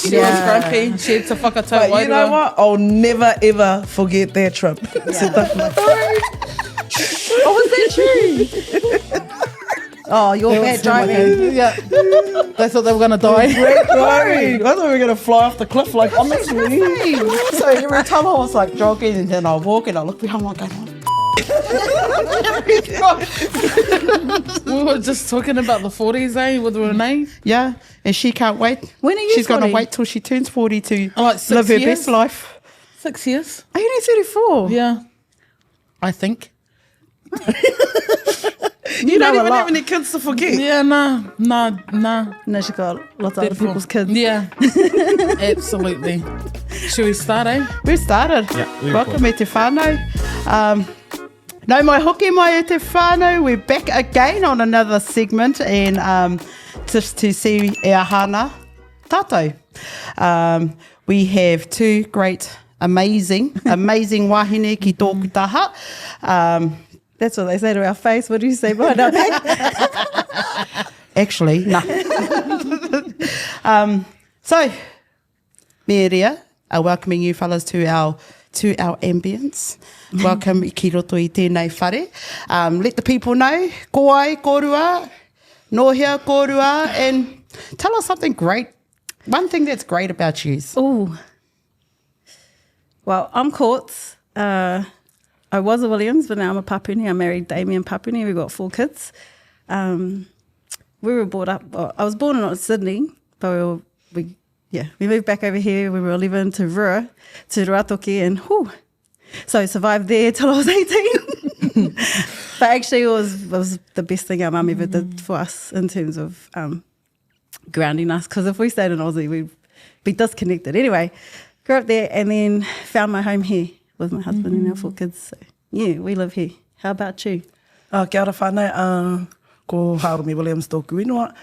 She was grumpy. She had to whakatau But you know what? I'll never ever forget that trip. Oh, was that true? Oh, you're bad driving. Yeah. They thought they were going to die. I thought we were going to fly off the cliff like, honestly. So every time I was like jogging and then I walk and I look behind, I'm like, We were just talking about the 40s, with Renee. yeah, and she can't wait. When are you She's going to 40? wait till she turns 40 to Like 6 live her years? best life. 6 years. Are you only 34? Yeah. I think. You don't know a even lot. have any kids to forget. Yeah, nah. No, she got lots of other people's kids. Yeah. Absolutely. Should we start, eh? We started. Yeah, Welcome e te whānau. No mai hoki mai e te whānau. We're back again on another segment and just to see e ahana tātou. We have two great, amazing wahine ki tōku taha. That's what they say to our face. What do you say behind our back? Actually, no. So, me e rea, welcoming you fellas to our ambience. Welcome ki roto i tēnei whare. Let the people know, ko ai, ko rua, nohea, ko rua, and tell us something great. One thing that's great about you. Oh, well, I'm Courts. I was a Williams, but now I'm a Papuni. I married Damien Papuni. We've got 4 kids. We were brought up, well, I was born in Sydney, but we moved back over here when we were 11 to Rua, to Ruatoki, and so I survived there till I was 18. But actually it was the best thing our mum ever did for us in terms of grounding us, because if we stayed in Aussie, we'd be disconnected. Anyway, grew up there and then found my home here with my husband and our 4 kids. So, yeah, we live here. How about you? Kia ora whānau, ko Haromi Williams tōku ingoa.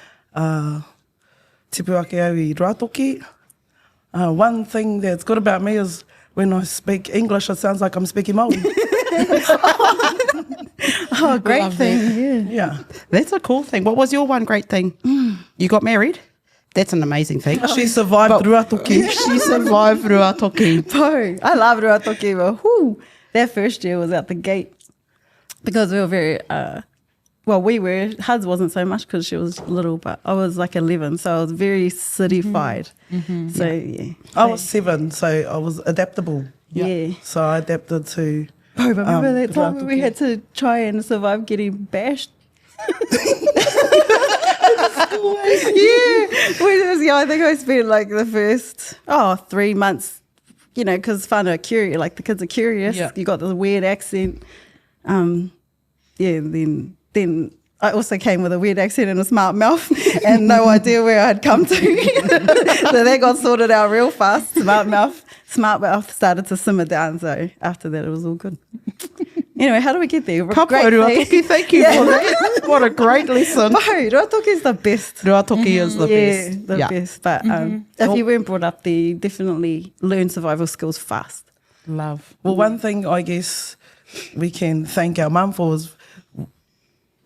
Tipu ake au I Ruatoki. One thing that's good about me is when I speak English, it sounds like I'm speaking Māori. Oh, great thing. Yeah. That's a cool thing. What was your one great thing? You got married? That's an amazing thing. She survived Ruatoki. She survived Ruatoki. I love Ruatoki, but that first year was out the gate because we were very, Huz wasn't so much because she was little, but I was like 11, so I was very cityfied. Mm-hmm. So, yeah. I was 7, so I was adaptable. Yeah. So I adapted to... Oh, remember that time when we Ruatoki. had to try and survive getting bashed? I think I spent like the first 3 months, because fun are curious, like the kids are curious. Yeah. You got the weird accent. And then I also came with a weird accent and a smart mouth and no idea where I'd come to. So that got sorted out real fast. Smart mouth started to simmer down. So after that, it was all good. Anyway, how do we get there? Kapo Ruatoki, thank you for that. What a great lesson. No, Ruatoki is the best. Ruatoki is the best. The best. But if you weren't brought up there, definitely learn survival skills fast. Love. Well, one thing I guess we can thank our mum for is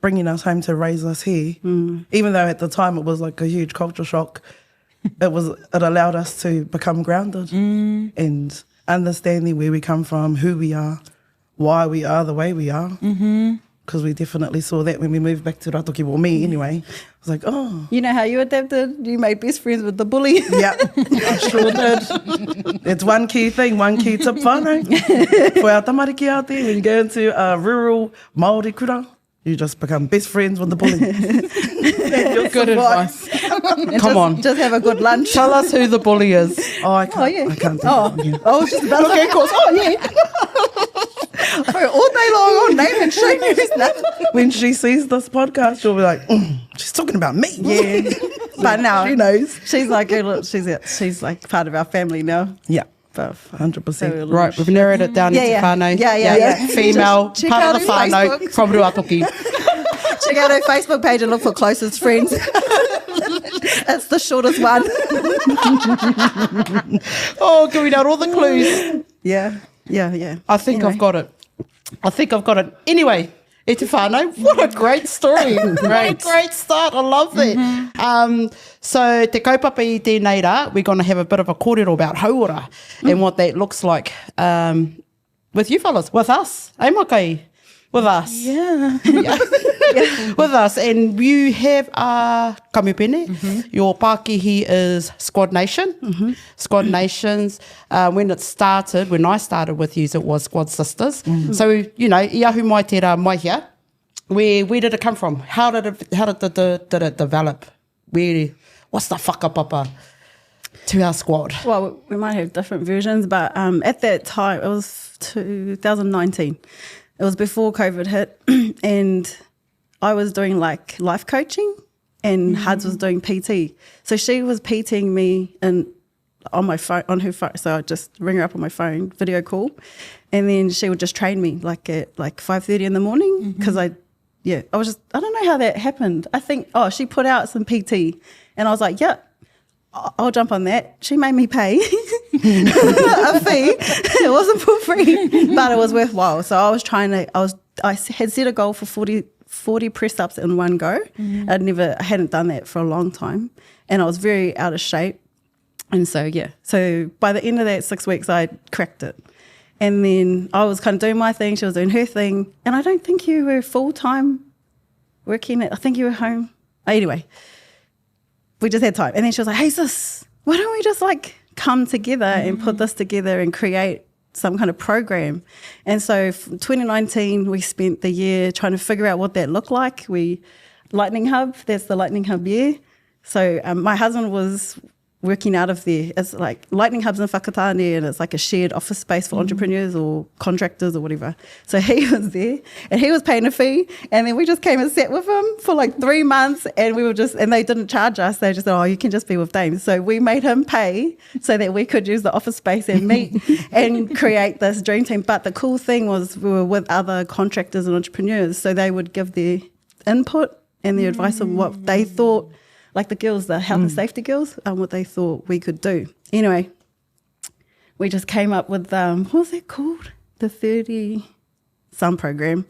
bringing us home to raise us here. Even though at the time it was like a huge culture shock, it allowed us to become grounded and understanding where we come from, who we are, why we are the way we are. Because we definitely saw that when we moved back to Ruatoki. Well, me anyway. I was like, oh. You know how you adapted? You made best friends with the bully. Yeah, I sure did. It's one key thing, one key tip whānau. For our tamariki out there, when you go into a rural Māori kura, you just become best friends with the bully. Good advice. Come on. Just have a good lunch. Tell us who the bully is. Oh, I can't. yeah. I can't think of it. I was just about to say, of course. Oh, yeah. All day long on name and shame you. When she sees this podcast, she'll be like, she's talking about me. Yeah. But now She knows. she's like she's like part of our family now. Yeah, But 100%. Right, we've narrowed it down into whānau. Yeah. Female, Check part out of the her whānau Facebook. from Ruatoki. Check out her Facebook page and look for closest friends. It's the shortest one. Oh, giving out all the clues. Yeah. I think I've got it. Anyway, E te whānau, what a great story. What a great start. I love that. So te kaupapa I tēnei rā, we're going to have a bit of a kōrero about hauora and what that looks like with you fellas, with us. Makai, with us. Yeah. With us. And you have kamupene. Your Pākihi is Squad Nation. Squad Nations. When I started with you, it was Squad Sisters. So, you know, I ahu mai te rā mai here. Where did it come from? How did it develop? What's the whakapapa to our squad? Well, we might have different versions, but at that time, it was 2019. It was before COVID hit, and I was doing like life coaching, and Huds was doing PT. So she was PTing me on my phone, on her phone. So I just ring her up on my phone, video call, and then she would just train me like at 5:30 in the morning because I don't know how that happened. I think she put out some PT, and I was like, yeah, I'll jump on that. She made me pay a fee. It wasn't for free, but it was worthwhile. So I had set a goal for 40 press ups in one go. I hadn't done that for a long time, and I was very out of shape. And so by the end of that 6 weeks, I cracked it. And then I was kind of doing my thing, she was doing her thing, and I don't think you were full time working. I think you were home. Anyway, we just had time. And then she was like, hey sis, why don't we just like come together and put this together and create some kind of program? And so 2019, we spent the year trying to figure out what that looked like. Lightning Hub, that's the Lightning Hub year. So my husband was working out of there. It's like Lightning Hub's in Whakatane, and it's like a shared office space for entrepreneurs or contractors or whatever. So he was there and he was paying a fee, and then we just came and sat with him for like 3 months, and and they didn't charge us. They just said, you can just be with Dame. So we made him pay so that we could use the office space and meet and create this dream team. But the cool thing was we were with other contractors and entrepreneurs, so they would give their input and their advice on what they thought, like the girls, the health and safety girls, what they thought we could do. Anyway, we just came up with, what was it called? The 30 some program.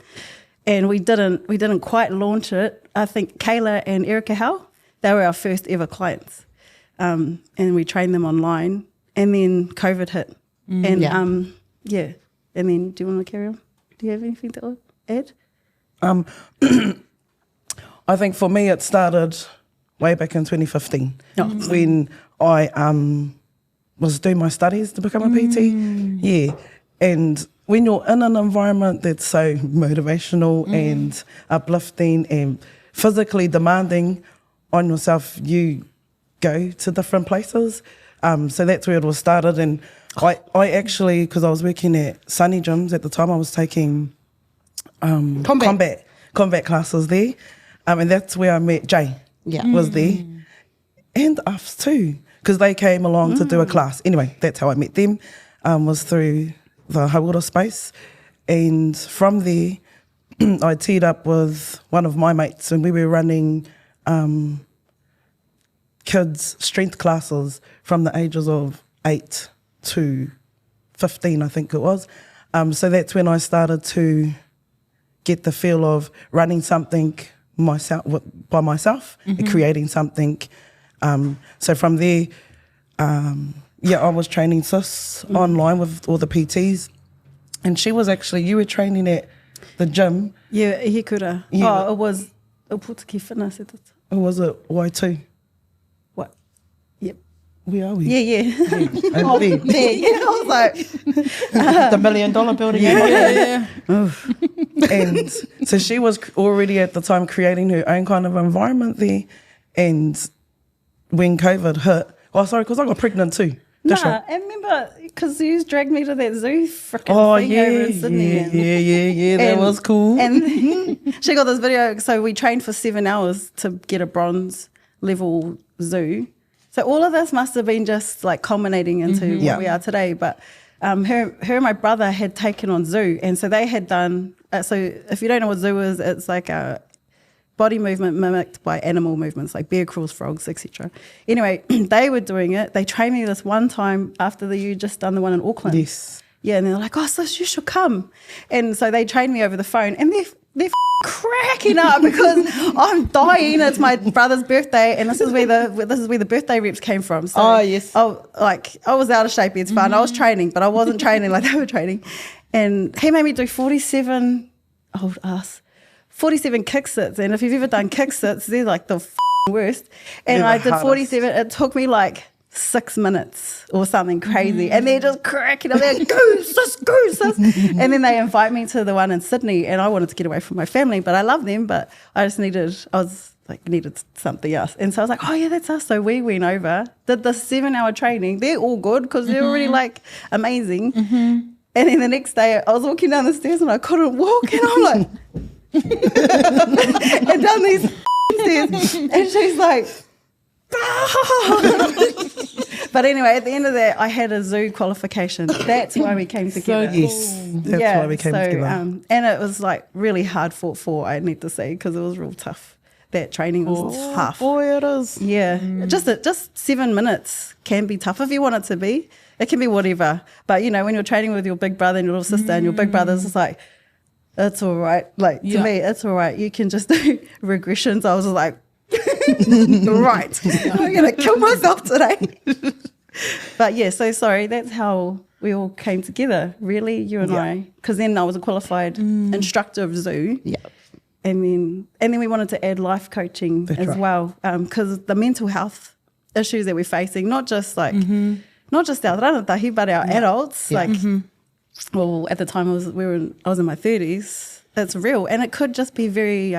And we didn't quite launch it. I think Kayla and Erica Howe, they were our first ever clients. And we trained them online. And then COVID hit. And And then, do you want to carry on? Do you have anything to add? I think for me it started way back in 2015 when I was doing my studies to become a PT. Yeah. And when you're in an environment that's so motivational and uplifting and physically demanding on yourself, you go to different places. So that's where it was started. And I actually, because I was working at Sunny Gyms at the time, I was taking combat classes there. And that's where I met Jay. Was there. And us too, because they came along to do a class. Anyway, that's how I met them, was through the hauora space. And from there, I teamed up with one of my mates, and we were running kids' strength classes from the ages of 8 to 15, I think it was. So that's when I started to get the feel of running something by myself, and creating something. So from there, I was training Sis online with all the PTs, and she was actually, you were training at the gym. Yeah, Hikura. Yeah. It was Oputiki Fitness. Or was it Y2? What? Yep. Where are we? Yeah. Over there. I was like, The $1 million building. Yeah. And so she was already at the time creating her own kind of environment there. And when COVID hit, because I got pregnant too. I remember because you dragged me to that zoo freaking thing over in Sydney. Yeah, that was cool. And she got this video. So we trained for 7 hours to get a bronze level zoo. So all of this must have been just like culminating into what we are today. But her and my brother had taken on zoo, and so they had done. So if you don't know what zoo is, it's like a body movement mimicked by animal movements, like bear crawls, frogs, etc. Anyway, they were doing it. They trained me this one time after you just done the one in Auckland. Yes. Yeah, and they're like, oh, sis, you should come. And so they trained me over the phone. And they're cracking up because I'm dying. It's my brother's birthday, and this is where the birthday reps came from. So Oh, yes. I was out of shape. It's fun. I was training, but I wasn't training like they were training. And he made me do 47 kick sits. And if you've ever done kick sits, they're like the worst. And They're I the did hardest. 47. It took me like 6 minutes or something crazy. And they're just cracking up. They're like, go, sis. And then they invite me to the one in Sydney, and I wanted to get away from my family, but I love them, but I needed something else. And so I was like, oh yeah, that's us. So we went over, did the 7-hour training. They're all good because they're already like amazing. And then the next day I was walking down the stairs and I couldn't walk, and I'm like, and down these stairs, and she's like, but anyway, at the end of that, I had a zoo qualification. That's why we came together. Yes, that's why we came together. And it was like really hard fought for, I need to say, because it was real tough. That training was tough. Boy, it is. Yeah, just 7 minutes can be tough if you want it to be. It can be whatever. But, you know, when you're training with your big brother and your little sister and your big brother's just like, it's all right. Like, to me, it's all right. You can just do regressions. I was just like, right, I'm going to kill myself today. But, yeah, so sorry. That's how we all came together, really, you and I. Because then I was a qualified instructor of zoo. Yeah. And then we wanted to add life coaching as well, because the mental health issues that we're facing, not just our rangatahi, but our adults. Like, well, at the time I was in my 30s. It's real, and it could just be very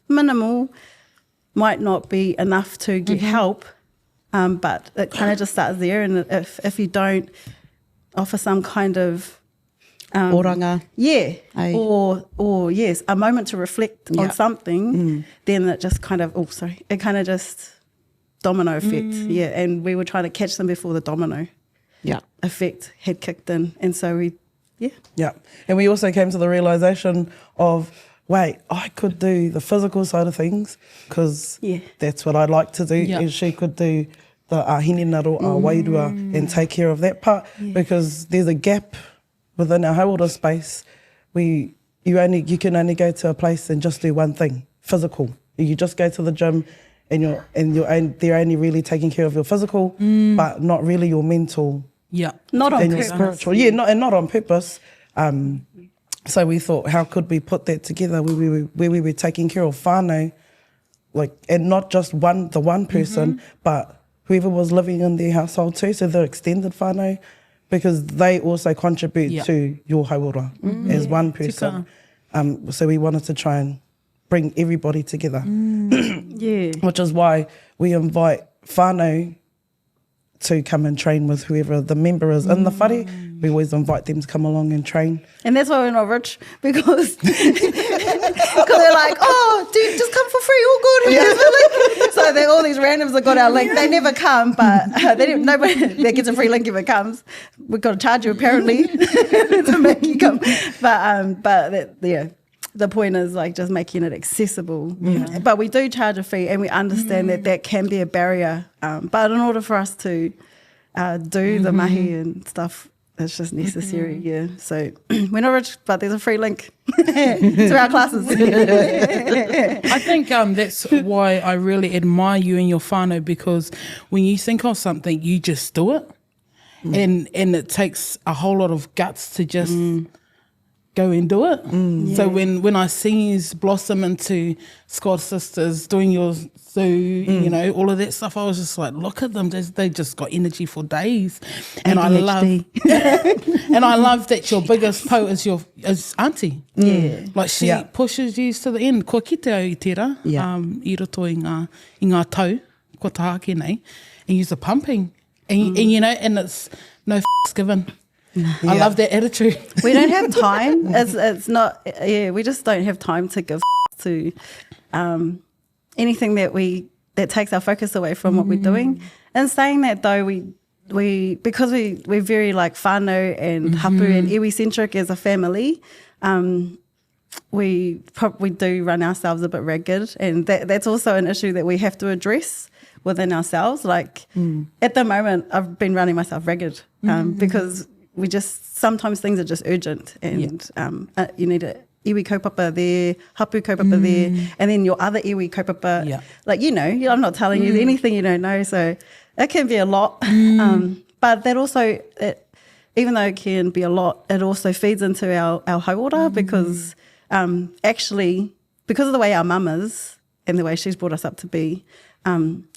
minimal. Might not be enough to get help, but it kind of just starts there. And if you don't offer some kind of Oranga. yeah, Aye. or yes, a moment to reflect on something, then it just kind of just domino effect. Yeah, and we were trying to catch them before the domino Yeah. effect had kicked in, and so Yeah. And we also came to the realization of, wait, I could do the physical side of things because that's what I like to do. Yeah. And she could do the ahinenaro, wairua, and take care of that part because there's a gap within our hauora space. You can only go to a place and just do one thing, physical. You just go to the gym and they're only really taking care of your physical, but not really your mental. Yeah. not on And your purpose. spiritual. Yeah, not on purpose. So we thought, how could we put that together where we were taking care of whānau, like, and not just the one person, but whoever was living in their household too, so the extended whānau, because they also contribute to your hauora as one person. So we wanted to try and bring everybody together, Yeah, which is why we invite whānau to come and train with whoever the member is in the whare. We always invite them to come along and train. and that's why we're not rich, because they're like, oh, dude, just come for free, all good. So they're all these randoms that got our link. They never come, but nobody that gets a free link if it comes. We've got to charge you apparently to make you come. The point is like just making it accessible. But we do charge a fee, and we understand that can be a barrier. But in order for us to do the mahi and stuff, it's just necessary. Yeah. So we're not rich, but there's a free link to our classes. I think that's why I really admire you and your whānau, because when you think of something, you just do it. And it takes a whole lot of guts to just go and do it. So when I see you blossom into Scott Sisters, doing your zoo, you know, all of that stuff, I was just like, look at them. They just got energy for days. And I love that your biggest po is auntie. Yeah. Like she pushes you to the end. Kua kite au I tera, I roto i ngā tau, kua tahake nei, and you're pumping. And you know, and it's no given. I love that attitude. We don't have time. It's not. Yeah, we just don't have time to give to anything that takes our focus away from what we're doing. And saying that though, because we're very like whānau and hapu and iwi centric as a family. We do run ourselves a bit ragged, and that's also an issue that we have to address within ourselves. Like at the moment, I've been running myself ragged because sometimes things are just urgent, and you need to iwi kaupapa there, hapu kaupapa there, and then your other iwi kaupapa. Yeah. Like, I'm not telling you anything you don't know, so it can be a lot. But that also, even though it can be a lot, it also feeds into our hauora because actually, because of the way our mum is and the way she's brought us up to be,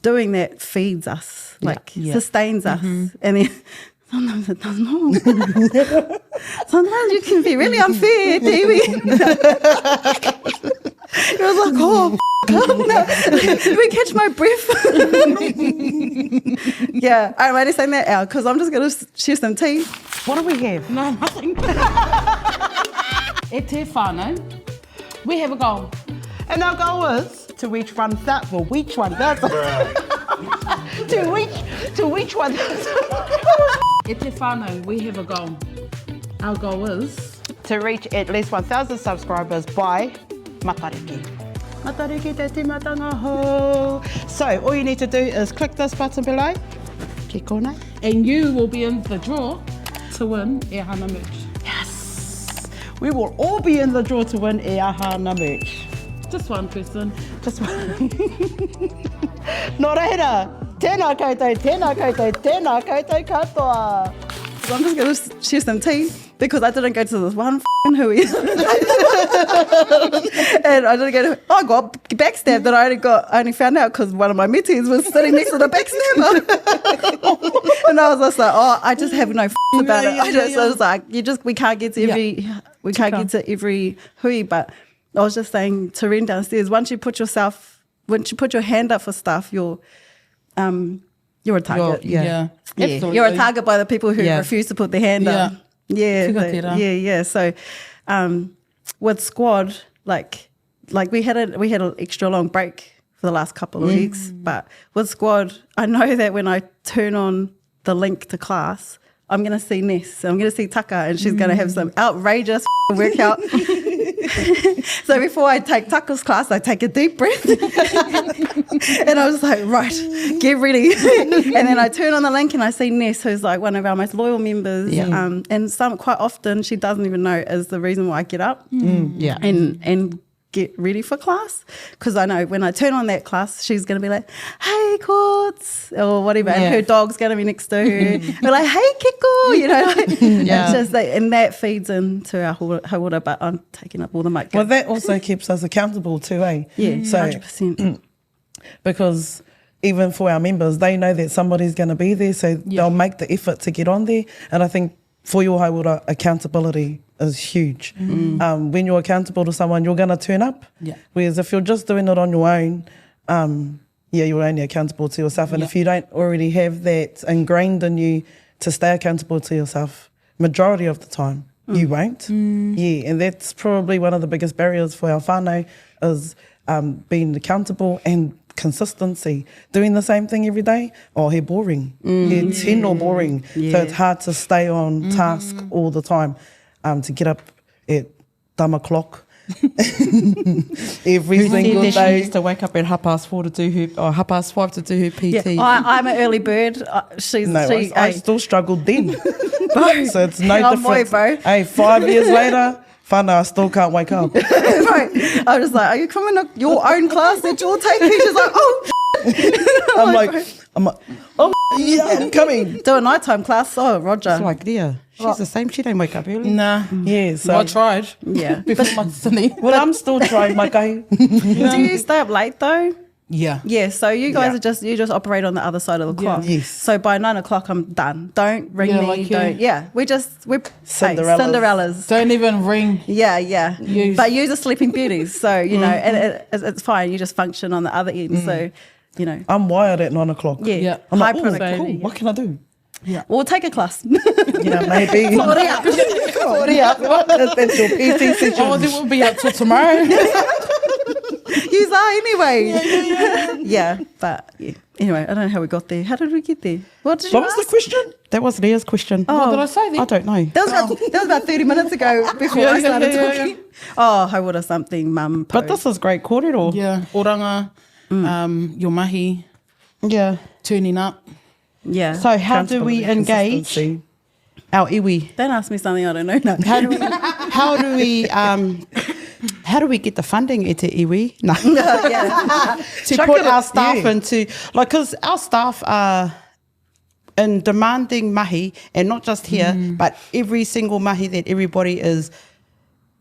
doing that feeds us, sustains us. And then sometimes it does not. Sometimes you can be really unfair, Davey. It was like, oh, no. Let me catch my breath. Yeah, I'm only saying that out because I'm just going to share some tea. What do we have? No, nothing. E te whānau, we have a goal. And our goal is to reach 1,000. Well, which 1,000? to reach 1,000. E te whānau, we have a goal. Our goal is To reach at least 1,000 subscribers by Matariki. Matariki te timatanga ho. So all you need to do is click this button below. Ki kōnei. and you will be in the draw to win e hana merch. Yes. We will all be in the draw to win e ahana merch. Just one person. Just one. Nō reira, tēnā koutou, tēnā koutou, tēnā koutou katoa. So I'm just going to share some tea because I didn't go to this one hui. And I didn't go to, I got backstabbed that I only found out because one of my meeties was sitting next to the backstabber. And I was just like, I just have no about it. I was like, we can't get to every hui, but I was just saying to Ren downstairs, once you put your hand up for stuff, you're a target. Yeah. You're a target by the people who refuse to put their hand up. Yeah. So with squad, like we had an extra long break for the last couple of weeks, but with squad, I know that when I turn on the link to class, I'm going to see Ness, I'm going to see Taka, and she's going to have some outrageous workout. So before I take Taka's class, I take a deep breath. And I was like, right, get ready. And then I turn on the link and I see Ness, who's like one of our most loyal members. And quite often she doesn't even know is the reason why I get up and get ready for class. Because I know when I turn on that class, she's going to be like, hey, Quartz, or whatever. And her dog's going to be next to her. We're like, hey, Kiko, It's just like, and that feeds into our hauora, but I'm taking up all the mic. Well, that also keeps us accountable too, eh? Yeah, so, 100%. Because even for our members, they know that somebody's going to be there, so they'll make the effort to get on there. And I think for your hauora, accountability is huge. When you're accountable to someone, you're going to turn up. Yeah. Whereas if you're just doing it on your own, you're only accountable to yourself. And if you don't already have that ingrained in you to stay accountable to yourself, majority of the time, you won't. Yeah, and that's probably one of the biggest barriers for our whānau is being accountable and consistency. Doing the same thing every day, he boring. It's tino boring. So it's hard to stay on task all the time. To get up at dumb o'clock every single day. She used to wake up at 4:30 to do her, or 5:30 to do her PT. Yeah, I'm an early bird. I still struggled then. So it's no different. Bro. Hey, 5 years later, whānau, I still can't wake up. Right. I was like, are you coming to your own class that you're taking? She's like, I'm like, I'm coming. do a nighttime class. Oh, Roger. It's like, she's the same. She don't wake up early. Nah. Yeah, so Well, I tried. Yeah. Before my Sydney. well, I'm still trying my guy. Do you stay up late though? Yeah. Yeah, so you guys are just operate on the other side of the clock. Yes. So by 9 o'clock I'm done. Don't ring me. like you. Don't. Yeah. We're Cinderellas. Cinderellas. Don't even ring. Yeah. But use the sleeping beauties. So and it's fine. You just function on the other end. So I'm wired at 9 o'clock. yeah. I'm High like, productivity. cool. What can I do? We'll take a class. Yeah, maybe. 40 up. 40 up. That's your PT session. Oh, they will be up till tomorrow. You are anyway. Yeah, but anyway, I don't know how we got there. How did we get there? What did you What was ask? the question? That was Leah's question. What did I say then? I don't know. That was about 30 minutes ago before I started talking. Oh, I would have something, mum. But this is great kōrero. Yeah. Oranga, your mahi, Yeah. turning up. Yeah. So how do we engage Consistency. our iwi? Don't ask me something I don't know now. How do we how do we get the funding e te iwi? No. Yeah. To Chuck put it our up, staff yeah. into, like, because our staff are in demanding mahi, and not just here, but every single mahi that everybody is,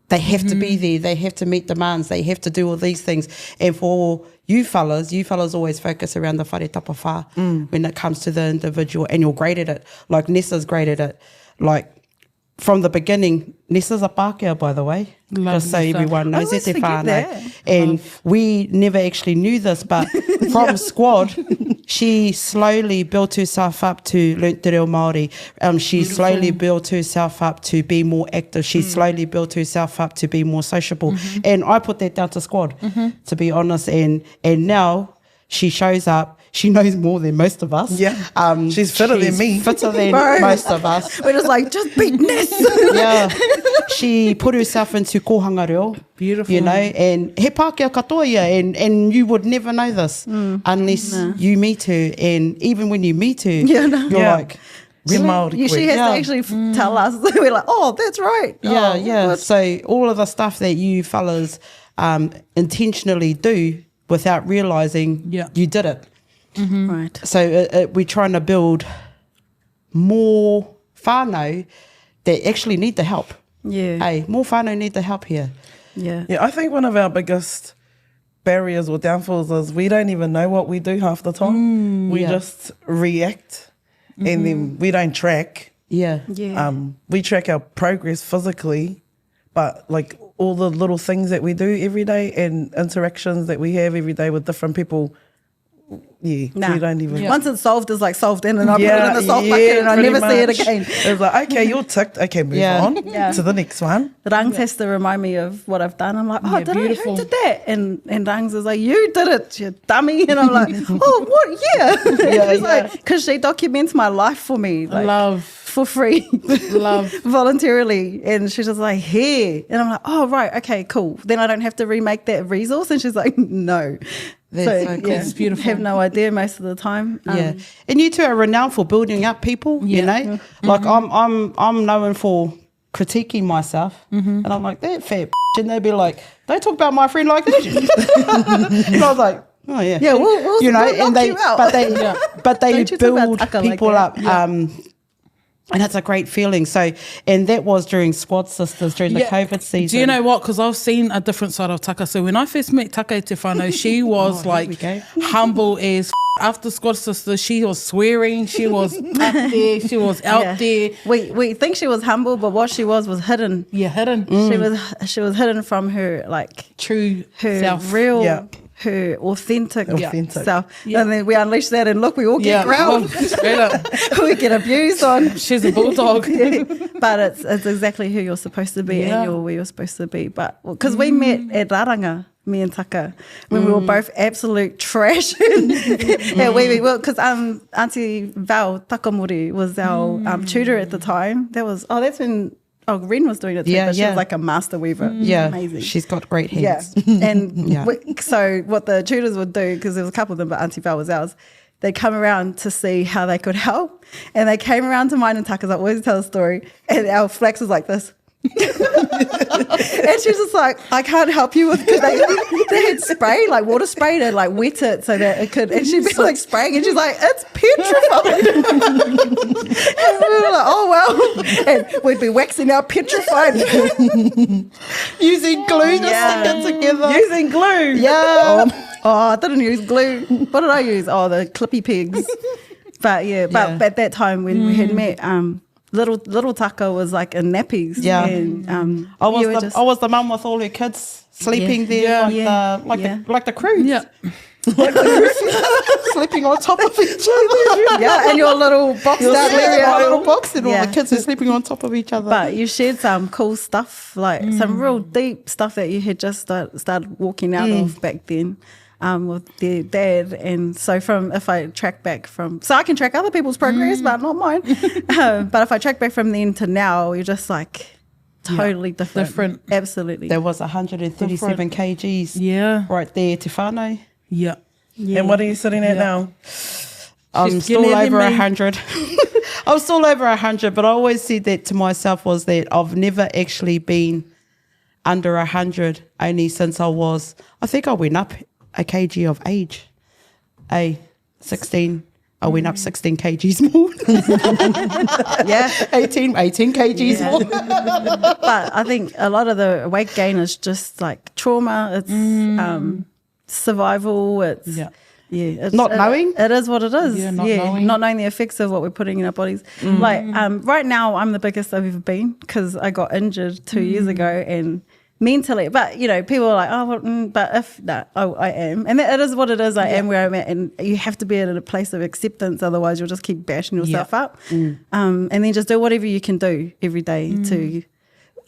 they have to be there, they have to meet demands, they have to do all these things. And for you fellas always focus around the whare tapawha when it comes to the individual, and you're great at it. Like Nessa's great at it. Like, from the beginning, Nessa's a Pākehā, by the way, Love just so Nessa. everyone knows. I always e te forget whānau. that. And we never actually knew this, but from squad, she slowly built herself up to learn te reo Māori. She slowly built herself up to be more active. She slowly built herself up to be more sociable. And I put that down to squad, to be honest. And now she shows up. She knows more than most of us. Yeah. She's fitter than me. Fitter than Bro. most of us. We're just like, just beat Ness. Yeah. She put herself into kohanga reo. Beautiful. You know, and he Pākehā katoa ia, and you would never know this unless you meet her. And even when you meet her, you're Yeah. like, We're really? Māori She queen. has Yeah. to actually tell us. We're like, oh, that's right. Yeah, Oh, yeah. good. So all of the stuff that you fellas intentionally do without realising you did it. Right. So we're trying to build more whānau that actually need the help. Yeah. Hey, more whānau need the help here. Yeah. Yeah, I think one of our biggest barriers or downfalls is we don't even know what we do half the time. We yeah. just react and then we don't track. Yeah. Yeah. We track our progress physically, but like all the little things that we do every day and interactions that we have every day with different people, we don't even. Once it's solved, it's like solved in, and I put it Yeah, in the salt yeah, bucket, and I pretty never see it much. again. It's like, okay, you're ticked. Okay, move Yeah. on Yeah. to the next one. Rangs has to remind me of what I've done. I'm like, oh, Yeah, beautiful. who did that? And Rangs is like, you did it, you dummy. And I'm like, oh, what? Yeah. She's like, because she documents my life for me, like, Love. for free, Love. voluntarily. And she's just like, here. And I'm like, oh, right, okay, cool. Then I don't have to remake that resource. And she's like, no. That's so cool. It's beautiful. Have no idea most of the time. Yeah, and you two are renowned for building up people. You Yeah. know, like I'm known for critiquing myself, and I'm like that fat, and they'd be like, "Don't talk about my friend like that." And I was like, "Oh yeah, Yeah, we'll you know," knock and they, you out. but they Don't you talk about build Tucker like people that. up. And it's a great feeling. So, and that was during Squad Sisters during the COVID season. Do you know what? Because I've seen a different side of Taka. So when I first met Taka te whānau, she was we go. humble as after Squad Sisters. She was swearing. She was up there. She was out there. We think she was humble, but what she was hidden. Yeah, hidden. She was hidden from her True her self. real Yeah. her authentic Authentic. self. Yeah. And then we unleash that and look, we all get growled. Oh, straight up. We get abused on. She's a bulldog. But it's exactly who you're supposed to be Yeah. and you're where you're supposed to be. But because we met at Raranga, me and Taka, when we were both absolute trash at where we were, because Auntie Val Takamori was our tutor at the time. That's when Ren was doing it too, Yeah, but she yeah. was like a master weaver. Yeah, Amazing. she's got great Yeah, hands. and Yeah. so what the tutors would do, because there was a couple of them, but Auntie Val was ours, they'd come around to see how they could help, and they came around to mine and Taka's. I always tell a story, and our flex was like this. And she was just like, I can't help you with, because they had spray, like water spray to like wet it so that it could, and she'd be like spraying, and she's like, it's petrified. And we were like, oh well, and we'd be waxing our petrified Using glue to Yeah. stick it together. Using glue. Yeah. Oh, I didn't use glue. What did I use? Oh, the clippy pigs. But yeah, but at that time when we had met, little Taka was like in nappies. Yeah. And I you were was just- I was the mum with all her kids sleeping Yeah. there Yeah. like Yeah. the like Yeah. the like the crew. Yeah. Sleeping on top of each other. yeah, and your little boxed out My area. little box and all Yeah. the kids are sleeping on top of each other. But you shared some cool stuff, like some real deep stuff that you had just started walking out of back then. With their dad, and so if I track back so I can track other people's progress, but not mine. But if I track back from then to now, you're just like totally different. Absolutely. there was 137 kgs Yeah. right there, Te whānau. Yeah. And what are you sitting at now? I'm She's still skinnier than over me. 100. I'm still over 100, but I always said that to myself was that I've never actually been under 100 only since I went up a kg of age. 16. I went up 16 kgs more. Yeah. 18 kgs more. But I think a lot of the weight gain is just like trauma. It's survival. It's it's Not knowing? It is what it is. Yeah, not knowing the effects of what we're putting in our bodies. Like right now, I'm the biggest I've ever been because I got injured 2 years ago and mentally. But you know, people are like, oh, well, but if I am, and it is what it is. I am where I'm at, and you have to be at a place of acceptance. Otherwise, you'll just keep bashing yourself up, and then just do whatever you can do every day to.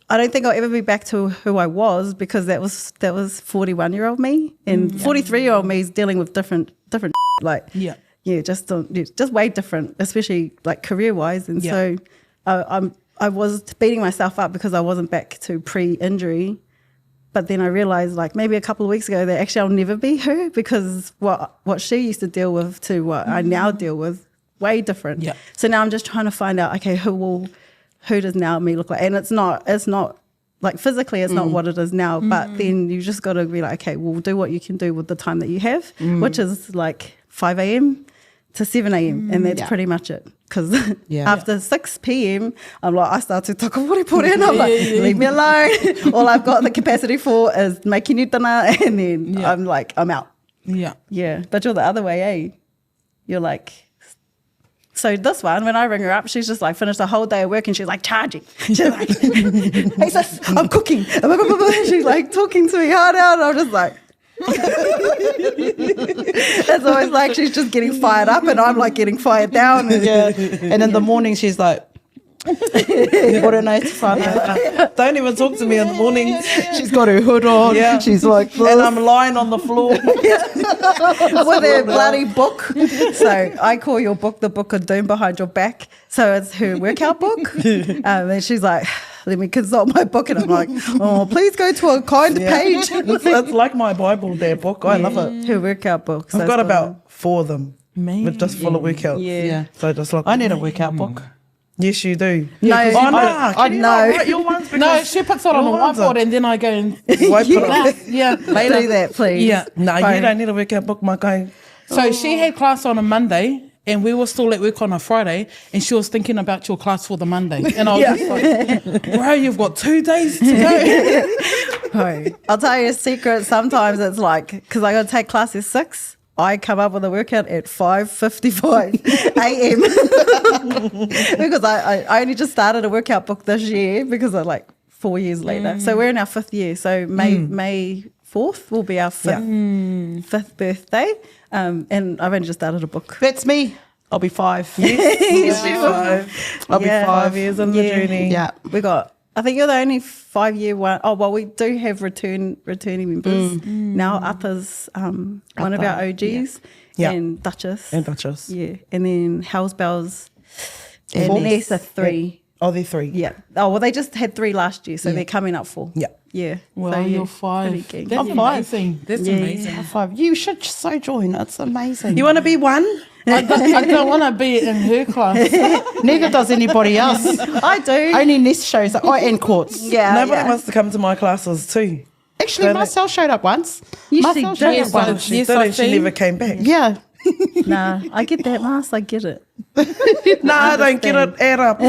I don't think I'll ever be back to who I was because that was 41-year-old me, and 43-year-old me is dealing with different like just way different, especially like career wise. And so I was beating myself up because I wasn't back to pre-injury. But then I realized like maybe a couple of weeks ago that actually I'll never be her because what she used to deal with to what I now deal with, way different. Yeah. So now I'm just trying to find out, okay, who does now me look like? And it's not like physically it's not what it is now, but then you just got to be like, okay, well, do what you can do with the time that you have, which is like 5 a.m. to 7 a.m. and that's pretty much it. Because after 6 p.m., I'm like, I start to talk what I put in. I'm like, leave me alone. All I've got the capacity for is making you dinner, and then I'm like, I'm out. Yeah. Yeah. But you're the other way, eh? You're like, so this one, when I ring her up, she's just like finished the whole day of work and she's like charging. She's like, hey sis, I'm cooking. She's like talking to me hard out, and I'm just like, it's always like she's just getting fired up and I'm like getting fired down. And in the morning she's like, what a nice fun. Don't even talk to me in the morning. She's got her hood on. Yeah. She's like this. And I'm lying on the floor. With her bloody book. So I call your book the Book of Doom behind your back. So it's her workout book. And she's like, let me consult my book. And I'm like, oh, please go to a kind page. It's like my Bible, their book. I love it. Her workout book. I've got about 4 of them. With just full of workouts. Yeah. So just like I need a workout book. Yes, you do. No, I know. Your ones No, she puts it on a whiteboard and then I go and wipe it off. Later. Do that, please. Yeah. No, you don't need a workout book, my guy. So she had class on a Monday and we were still at work on a Friday and she was thinking about your class for the Monday. And I was just like, bro, you've got 2 days to go. I'll tell you a secret. Sometimes it's like, because I got to take class at 6. I come up with a workout at 5:55 a.m. because I only just started a workout book this year because I'm like 4 years later. So we're in our 5th year. So May 4th will be our 5th birthday. And I've only just started a book. That's me. I'll be 5. Yes, I'll be 5 years on the journey. Yeah. I think you're the only 5-year one. Oh, well, we do have returning members. Now Atta's one of our OGs. Yeah. And Duchess. Yeah. And then Hell's Bells and Ness are 3. Oh, they're 3. Yeah. Oh, well, they just had 3 last year, so they're coming up 4. Yeah. Yeah. Well, so, you're 5. pretty That's amazing. That's amazing. 5. You should so join. It's amazing. You want to be one? I don't want to be in her class. Neither does anybody else. I do. Only Ness shows up. And Courts. Yeah. Nobody wants to come to my classes too. Actually, Marcel showed up once. Marcel showed up once. She did, and she never came back. Yeah. Nah, I get that, Mars. I get it. No, I don't get it. Add up.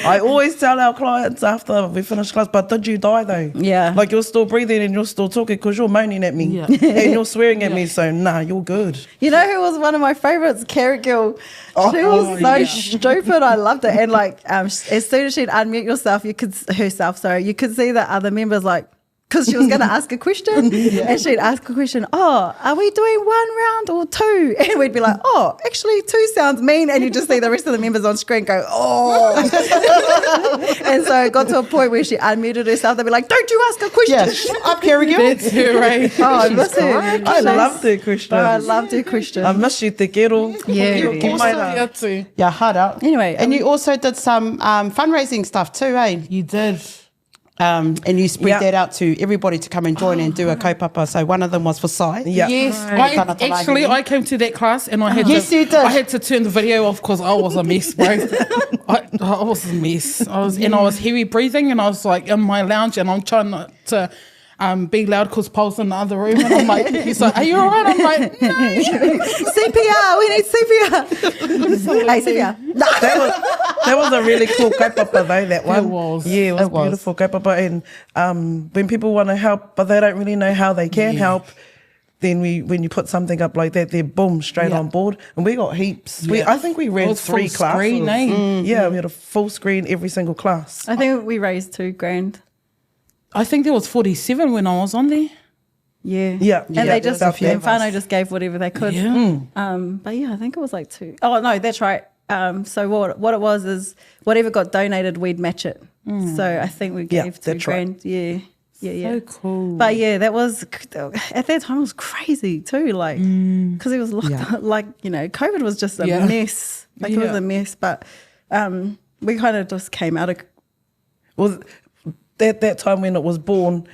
I always tell our clients after we finish class, but did you die though? Yeah. Like you're still breathing and you're still talking because you're moaning at me and you're swearing at me. So nah, you're good. You know who was one of my favorites? Carrot Girl. She was so stupid. I loved it. And like, as soon as she'd unmute you could see the other members like, because she was going to ask a question and she'd ask a question, oh, are we doing 1 round or 2? And we'd be like, oh, actually 2 sounds mean. And you just see the rest of the members on screen go, oh. And so it got to a point where she unmuted herself. They'd be like, don't you ask a question. Yeah, shut up, Carrie Gill. That's her, right? Oh, I miss her. I loved her question. I loved her question. I miss you, te kero. Yeah. Yeah, hard out. Anyway. And you also did some fundraising stuff too, eh? You did. And you spread Yeah. that out to everybody to come and join and do a kaupapa. So one of them was for Sai. Yeah. Yes, I came to that class and I had Yes, you did. I had to turn the video off because I was a mess, bro. I was a mess. I was heavy breathing and I was like in my lounge and I'm trying not to be loud because Paul's in the other room and I'm like, he's like, are you all right? I'm like, no. CPR, we need CPR. Hey, CPR. That was a really cool kaupapa though, that one. It was. Yeah, it was It was. beautiful kaupapa. And when people want to help, but they don't really know how they can help, then when you put something up like that, they're boom, straight on board. And we got heaps. I think we It ran was 3 full classes. screen, eh? Yeah, we had a full screen every single class. I think we raised $2,000. I think there was 47 when I was on there. Yeah. Yeah. And Yeah, they just, about and that. whānau just gave whatever they could. Yeah. But yeah, I think it was like 2. Oh, no, that's right. So what it was is whatever got donated, we'd match it. So I think we Yeah, gave that's $2,000. Yeah. Yeah. So cool. But yeah, that was, at that time it was crazy too. Like, because it was locked like, you know, COVID was just a mess. Like it was a mess. But we kind of just came out of. Well, that time when it was born,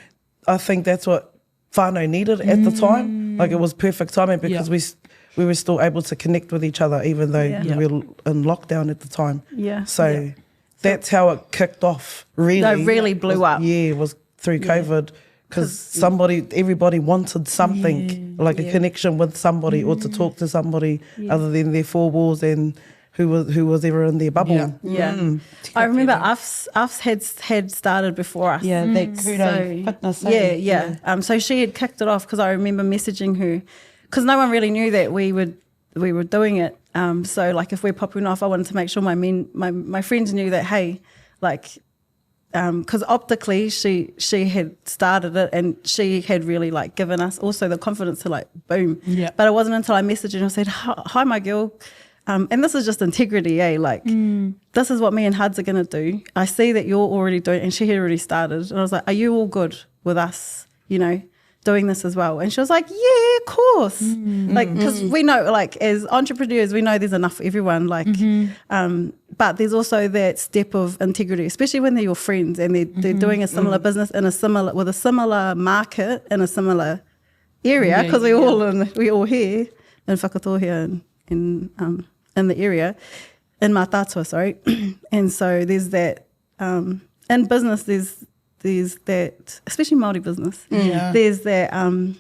I think that's what whānau needed at the time. Like it was perfect timing because we were still able to connect with each other even though we were in lockdown at the time. Yeah. So that's how it kicked off, really. No, really blew up. Yeah, it was through COVID because everybody wanted something, like a connection with somebody or to talk to somebody other than their 4 walls and who was ever in their bubble. Yeah. I remember us had started before us. Yeah, that Kudo fitness. Yeah. So she had kicked it off because I remember messaging her because no one really knew that we were doing it. So like if we're popping off, I wanted to make sure my friends knew that, hey, like, because optically she had started it and she had really like given us also the confidence to like boom. Yeah. But it wasn't until I messaged her and I said, hi my girl. And this is just integrity, like this is what me and Huds are going to do. I see that you're already doing it, and she had already started. And I was like, are you all good with us, you know, doing this as well? And she was like, yeah, of course. Like, because we know, like, as entrepreneurs, we know there's enough for everyone. Like, but there's also that step of integrity, especially when they're your friends and they're doing a similar business with a similar market in a similar area, because we all here in Whakatohea and in the area, in Mātātua, sorry. And so there's that, in business, there's that, especially Māori business, there's that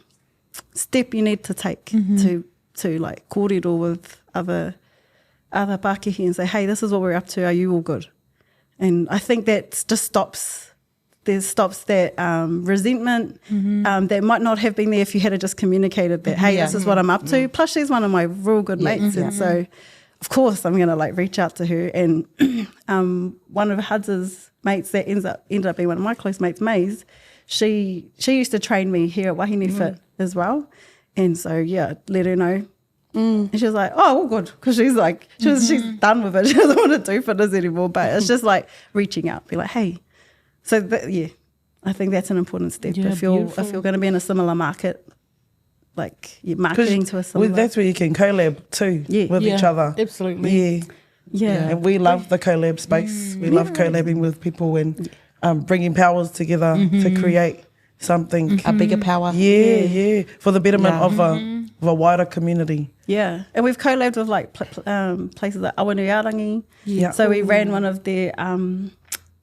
step you need to take to like kōrero with other Pākehī and say, hey, this is what we're up to, are you all good? And I think that just stops that resentment that might not have been there if you had just communicated that, hey, this is what I'm up to. Plus, she's one of my real good mates. And so, of course, I'm going to like reach out to her. And one of Huds' mates that ended up being one of my close mates, Maze, she used to train me here at Wahine Fit as well. And so, yeah, let her know. And she was like, oh, well, good. Because she's like, she's done with it. She doesn't want to do fitness anymore. But it's just like reaching out, be like, hey. So, I think that's an important step. Yeah, if you're beautiful. going to be in a similar market, like you're marketing to a similar. That's where you can collab too with each other. Absolutely. Yeah. And we love the collab space. We love collabing with people and bringing powers together to create something. A bigger power. Yeah. For the betterment of a wider community. Yeah. And we've collabed with like places like Awanuiarangi. Yeah. So we ran one of their,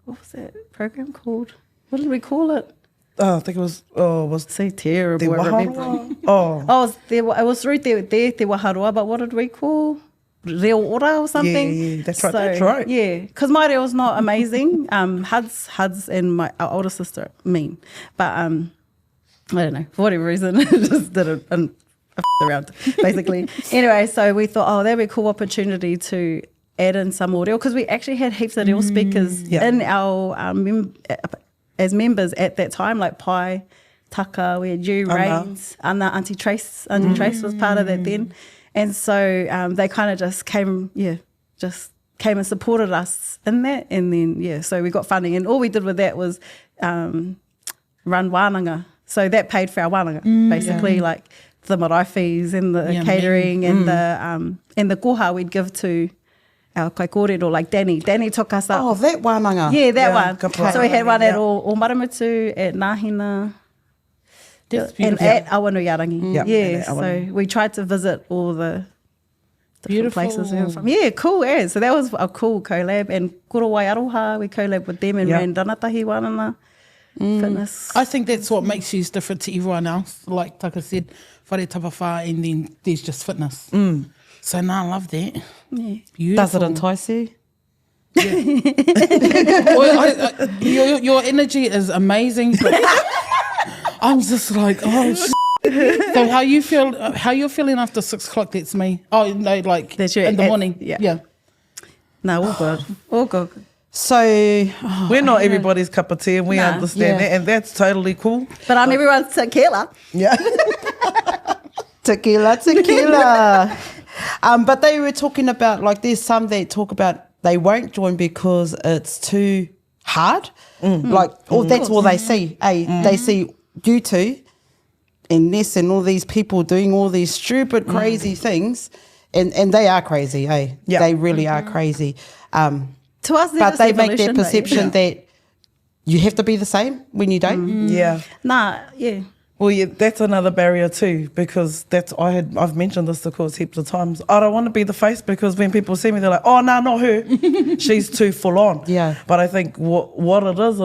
what was that program called? What did we call it? Oh, I think it was So terrible. Te at remembering. Waharua. Oh, It was through Te Waharua, but what did we call? Reo Ora or something? Yeah, that's right, that's right. Yeah, because my reo's not amazing. Huds and our older sister mean. But I don't know, for whatever reason, just did it and around, basically. Anyway, so we thought, that'd be a cool opportunity to add in some audio, because we actually had heaps of reo speakers in our as members at that time, like Pai, Taka, we had you, Rains, Anna, Auntie Trace. Auntie Trace was part of that then. And so they kind of just came and supported us in that. And then, so we got funding. And all we did with that was run wānanga. So that paid for our wānanga, basically, like the marae fees and the catering and the koha we'd give to our kai kōrero, like Danny. Danny took us up. Oh, that wānanga. Yeah, that Yeah, one. ka pai. So we had one Yeah. at O Maramutu, at Nāhina, That's and beautiful. at Awanuiarangi. Yeah, Yeah, and at so Awanuiarangi. we tried to visit all the different places we were Beautiful. from. Yeah, cool. Yeah, so that was a cool collab. And Korowai Aroha, we collab with them and Yeah. ran Ranatahi Wanana Fitness. I think that's what makes you different to everyone else. Like Taka said, whare tapawha, and then there's just fitness. So I love that. Yeah. Beautiful. Does it entice you? Your energy is amazing. But I'm just like, oh, So how you feel? How you're feeling after 6 o'clock? That's me. Oh no, like That's you in the at- morning. yeah. Yeah. No, all good. All good. So, We're not everybody's cup of tea, and we Nah. understand Yeah. that, and that's totally cool. But I'm everyone's tequila. Yeah. tequila. But they were talking about, like, there's some that talk about they won't join because it's too hard. Like, or that's all they see. They see you two and Ness and all these people doing all these stupid, crazy things. And they are crazy, eh? Yeah. They really are crazy. To us, But they make that evolution, perception that you have to be the same when you don't. Yeah. Nah, yeah. Well, yeah, that's another barrier too, because I've mentioned this to course heaps of times. I don't want to be the face because when people see me, they're like, "Oh no, not her. She's too full on." Yeah. But I think what it is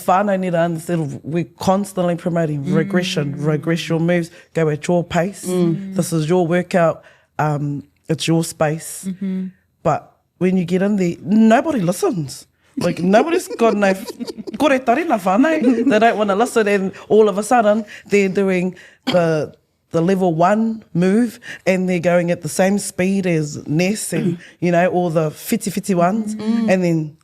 whānau need to understand. We're constantly promoting regression. Regress your moves. Go at your pace. This is your workout. It's your space. But when you get in there, nobody listens. Like, nobody's got no kore tarina whānau. They don't want to listen, and all of a sudden they're doing the level 1 move and they're going at the same speed as Ness and all the whiti ones, and then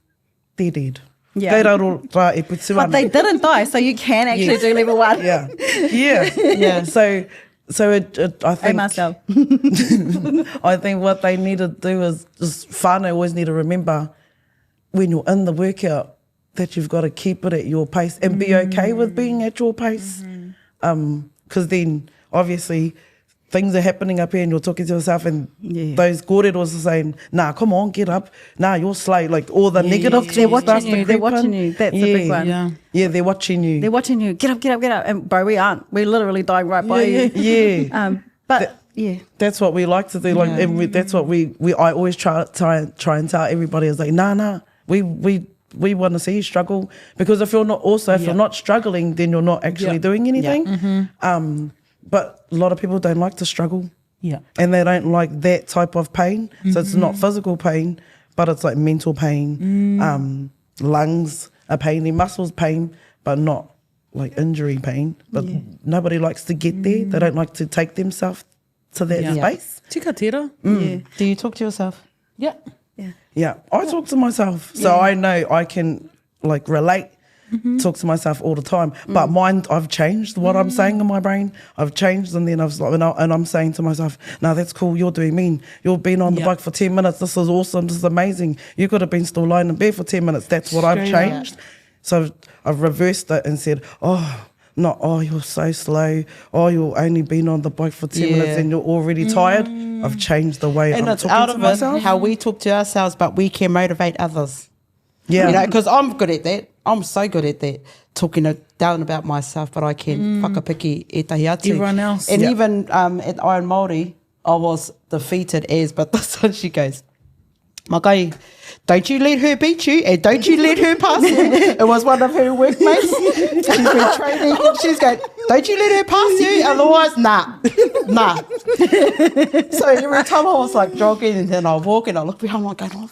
they're dead. Yeah. Kei raro rā e putu But ana. they didn't die, so you can actually do level 1. Yeah. Yeah. So I Hey, think Marcel. I think what they need to do is just whānau always need to remember when you're in the workout that you've got to keep it at your pace and be okay with being at your pace. Because then obviously things are happening up here and you're talking to yourself and those kōreros are saying, nah, come on, get up. Nah, you're slow. Like all the negative They're talk starts watching to you. They're creep in. watching you. That's the big one. Yeah. Yeah, they're watching you. They're watching you. Get up, get up, get up. And bro, we aren't. We're literally dying right by you. Yeah. But yeah. That's what we like to do. Like, and that's what I always try and tell everybody is like, nah, we want to see you struggle, because if you're not struggling, then you're not actually doing anything. But a lot of people don't like to struggle. Yeah. And they don't like that type of pain. So it's not physical pain, but it's like mental pain, lungs are pain, their muscles pain, but not like injury pain. But nobody likes to get there. They don't like to take themselves to that space. Tika tera. Yeah. Do you talk to yourself? Yeah. Yeah. Yeah, I talk to myself. So I know I can like relate, talk to myself all the time. But mine, I've changed what I'm saying in my brain. I've changed, and then and I'm saying to myself, no, that's cool, you're doing mean. You've been on the bike for 10 minutes. This is awesome. This is amazing. You could have been still lying in bed for 10 minutes. That's what I've Straight up. changed. So I've reversed it and said, you're so slow. Oh, you've only been on the bike for 10 minutes and you're already tired. I've changed the way And I'm it's talking out to of it myself. how we talk to ourselves, but we can motivate others. Yeah. Because I'm good at that. I'm so good at that, talking down about myself, but I can whakapiki e tahi atu. Everyone else. And even at Iron Māori, I was defeated but this one she goes, Makai, don't you let her beat you and don't you let her pass you. It was one of her workmates. She's been training. She's going, don't you let her pass you, otherwise, nah. So every time I was like jogging and then I walk and I look behind, I'm going,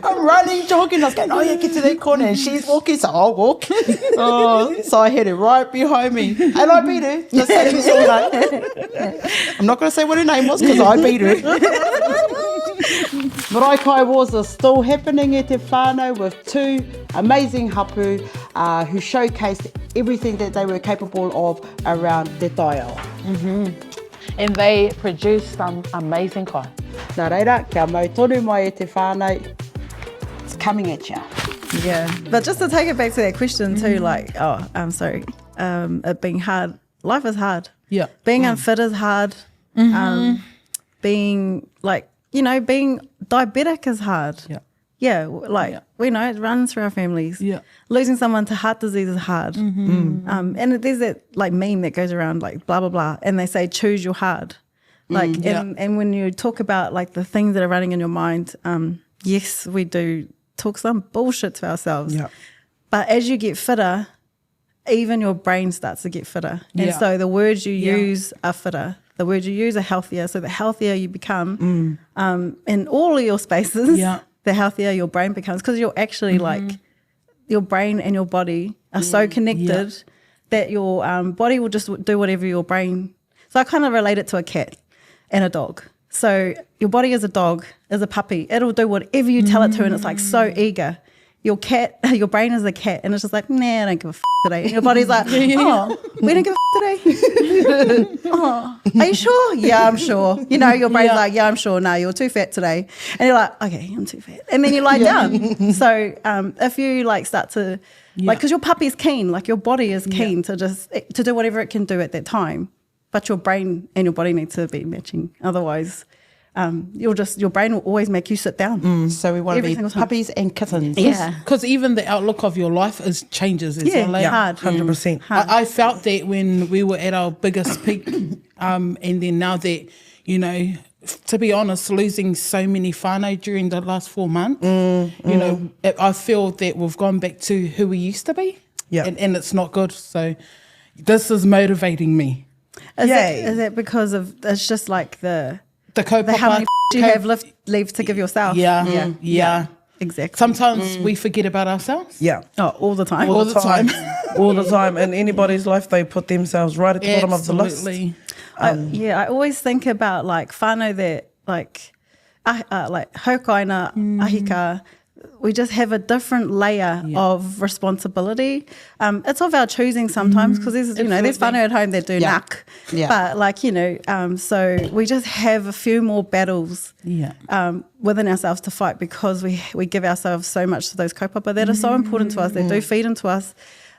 I'm running, jogging. I was going, get to that corner. And she's walking, so I'll walk. So I had her right behind me. And I beat her. Just so you know. I'm not going to say what her name was because I beat her. Marae Kai Wars are still happening at Te Whānau with 2 amazing hapu who showcased everything that they were capable of around Te Taiao. And they produce some amazing kai. Nā reira, kia mau tonu mai e Te Whānau. It's coming at you. Yeah. But just to take it back to that question too, like, I'm sorry, it being hard. Life is hard. Yeah. Being unfit is hard. being like, being diabetic is hard. Yeah. Yeah, we know it runs through our families. Yeah. Losing someone to heart disease is hard. And there's that like meme that goes around like blah, blah, blah. And they say, choose your hard. Like, and when you talk about like the things that are running in your mind, yes, we do talk some bullshit to ourselves. Yeah. But as you get fitter, even your brain starts to get fitter. And Yeah. so the words you use are fitter. The words you use are healthier. So the healthier you become in all of your spaces, the healthier your brain becomes, because you're actually like your brain and your body are so connected that your body will just do whatever your brain. So I kind of relate it to a cat and a dog. So your body is a dog, is a puppy. It'll do whatever you tell it to, and it's like so eager. Your brain is a cat, and it's just like, nah, I don't give a today. And your body's like, oh, we don't give a today. Oh, are you sure? Yeah, I'm sure. Your brain's like, yeah, I'm sure. No, you're too fat today. And you're like, okay, I'm too fat. And then you lie down. So if you like start to, like, because your puppy's keen, like your body is keen to do whatever it can do at that time. But your brain and your body need to be matching. Otherwise, your brain will always make you sit down. So we want Every to single be time. puppies and kittens. Yeah. Because even the outlook of your life changes as Yeah, well. hard. 100%. I felt that when we were at our biggest peak, and then now that, to be honest, losing so many whānau during the last 4 months, I feel that we've gone back to who we used to be, and it's not good. So this is motivating me. Is it because of, it's just like the kaupapa, how many you have left to give yourself? Yeah. Exactly. Sometimes we forget about ourselves. Yeah. Oh, all the time. All the time. All the time. In anybody's life, they put themselves right at the bottom of the list. Absolutely. I always think about like whānau that like haukaina, ahika, we just have a different layer of responsibility. It's of our choosing sometimes, because there's whānau at home that do nak. Yeah. But so we just have a few more battles within ourselves to fight, because we give ourselves so much to those kaupapa that are so important to us, that do feed into us,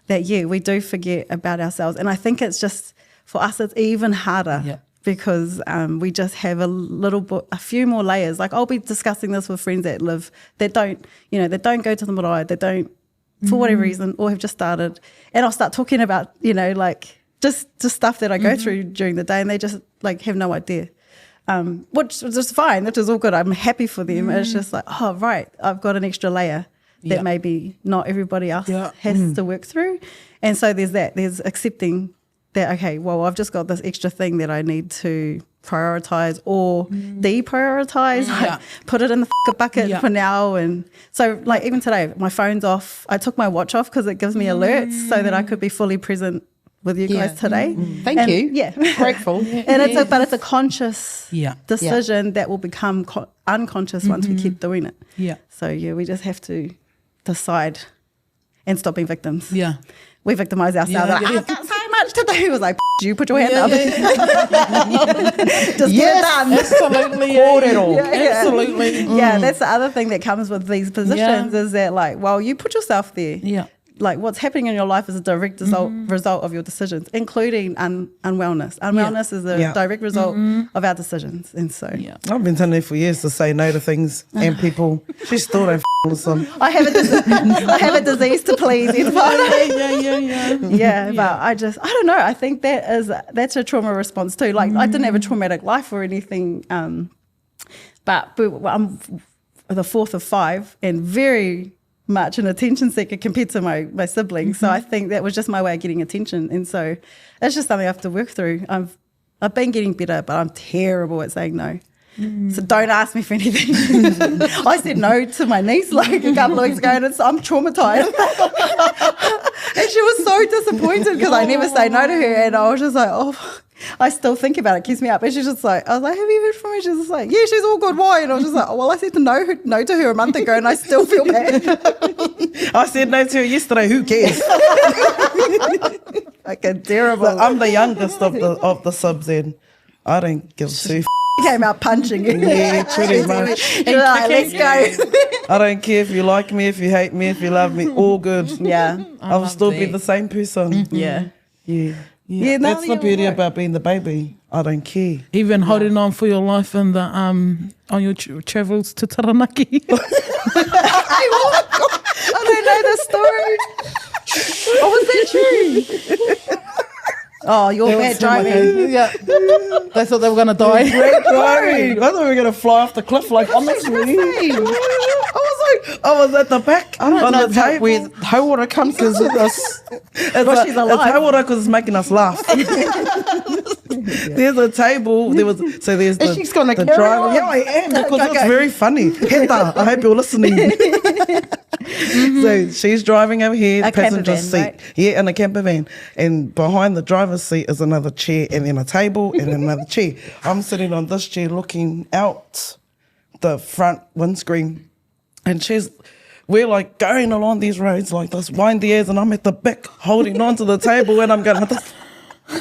that we do forget about ourselves. And I think it's just, for us, it's even harder. Because we just have a few more layers. Like I'll be discussing this with friends that don't go to the marae, that don't, for whatever reason, or have just started. And I'll start talking about, like just stuff that I go through during the day, and they just like have no idea. Which is just fine, which is all good. I'm happy for them. It's just like, oh, right, I've got an extra layer that maybe not everybody else has to work through. And so there's accepting that, okay, well, I've just got this extra thing that I need to prioritize or deprioritize, like put it in the bucket for now. And so like even today, my phone's off. I took my watch off because it gives me alerts so that I could be fully present with you guys today. Thank you. Yeah. Grateful. And it's a conscious decision that will become unconscious once we keep doing it. Yeah. So we just have to decide and stop being victims. Yeah. We victimize ourselves. I've got so much to do. It was like, you put your hand up. Just get it done. Absolutely. Absolutely. Yeah, that's the other thing that comes with these positions is that like, well, you put yourself there. Yeah. Like what's happening in your life is a direct result of your decisions, including unwellness. Unwellness is a direct result of our decisions. And so I've been telling her for years to say no to things and people. She still don't listen. I have a disease to please. Yeah, but I don't know. I think that's a trauma response too. Like I didn't have a traumatic life or anything, but I'm the fourth of five and very much an attention seeker compared to my siblings. So I think that was just my way of getting attention. And so it's just something I have to work through. I've been getting better, but I'm terrible at saying no. So don't ask me for anything. I said no to my niece like a couple of weeks ago, and I'm traumatized. And she was so disappointed because I never say no to her, and I was just like, oh, I still think about it, keeps me up. And she's just like, I was like, have you heard from her? She's just like, yeah, she's all good. Why? And I was just like, oh, well, I said no to her a month ago, and I still feel bad. I said no to her yesterday. Who cares? Fucking terrible. So I'm the youngest of the subs, and I don't give two. Came out punching. Yeah, pretty much. She's like, let's go. I don't care if you like me, if you hate me, if you love me, all good. Yeah. I'll still be the same person. Yeah. Yeah. Yeah, That's the beauty about being the baby. I don't care. Even holding on for your life in the on your travels to Taranaki. I don't know the story. Oh, was that true? Oh, you're bad driving. Yeah. They thought they were going to die. Great driving. I thought we were going to fly off the cliff, like, honestly. I was at the back I don't on know the table. where Hauora comes because of this. It's she's alive. It's Hauora because it's making us laugh. There's a table. There's And she's gonna the carry driver. on. Yeah, I am because Okay. it's very funny. Heta, I hope you're listening. So she's driving over here, A camper passenger van, seat. right? Yeah, in a camper van. And behind the driver's seat is another chair and then a table and then another chair. I'm sitting on this chair looking out the front windscreen. And we're like going along these roads like this, windy as, and I'm at the back holding on to the table and I'm going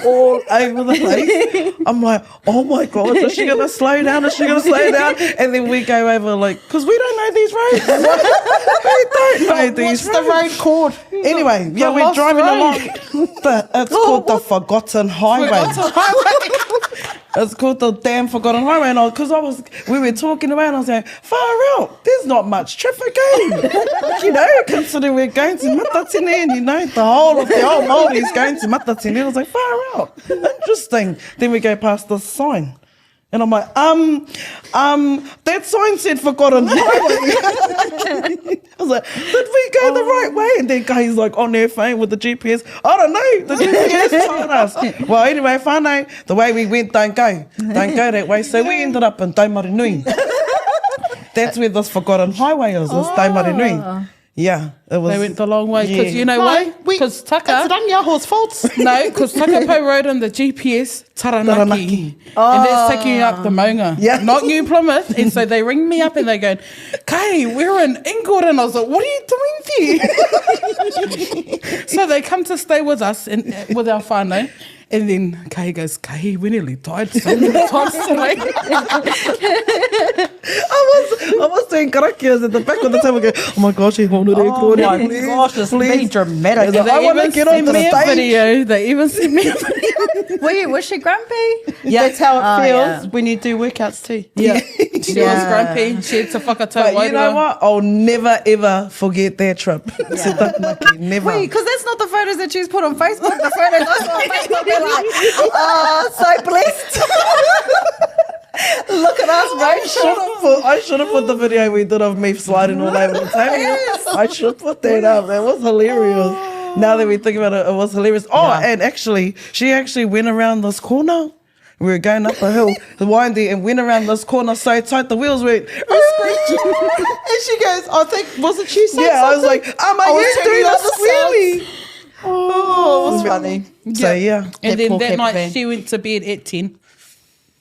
all over the place. I'm like, oh my God, is she going to slow down? Is she going to slow down? And then we go over like, because we don't know these roads. We don't know these What's the road called? Anyway, yeah, The we're lost driving road. along. It's called the Forgotten Highway. It's called the damn Forgotten Highway. And because we were talking about it, I was saying, far out, there's not much traffic, considering we're going to Matatine and, the whole of the old Māori is going to Matatine. I was like, far out, interesting. Then we go past this sign. And I'm like, that sign said Forgotten Highway. I was like, did we go the right way? And then he's like on their phone with the GPS. I don't know. The GPS told us. Well, anyway, whānau, the way we went, don't go. Don't go that way. So we ended up in Taumarinui. That's where this Forgotten Highway is Taumarinui. Yeah, it was. They went the long way because Yeah. you know why? Because It's Taka. Rangiaho's fault. No, because Takapo wrote on the GPS Taranaki. Taranaki. And that's taking you up the maunga. Yeah. Not New Plymouth. And so they ring me up and they go, Kai, we're in Inglewood. And I was like, what are you doing there? So they come to stay with us and with our whānau. And then Kai goes, Kai, we nearly died so many times today. I was doing karakias at the back of the table going, oh my gosh, Oh my gosh, it's being dramatic. I want to get on the me a stage. video. They even sent me a video. Was she grumpy? Yeah. That's how it Oh, feels yeah. when you do workouts too. Yeah. She was grumpy. She had to whakatau But you know what? I'll never ever forget that trip. To Taranaki. Never. Wait, because that's not the photos that she's put on Facebook. The photos I saw on Facebook, they're like, oh, so blessed. Look at us, right? I should have put the video we did of me sliding all over the table. I should put that up. That was hilarious. Now that we think about it, it was hilarious. Oh, and actually, she actually went around this corner. We were going up a hill, windy, and went around this corner so tight the wheels went. And she goes, I think, wasn't she saying Yeah, I was something? like, I was used turning doing on this the squealy. Oh, it was funny. So yeah, And then poor that camper night van. she went to bed at 10.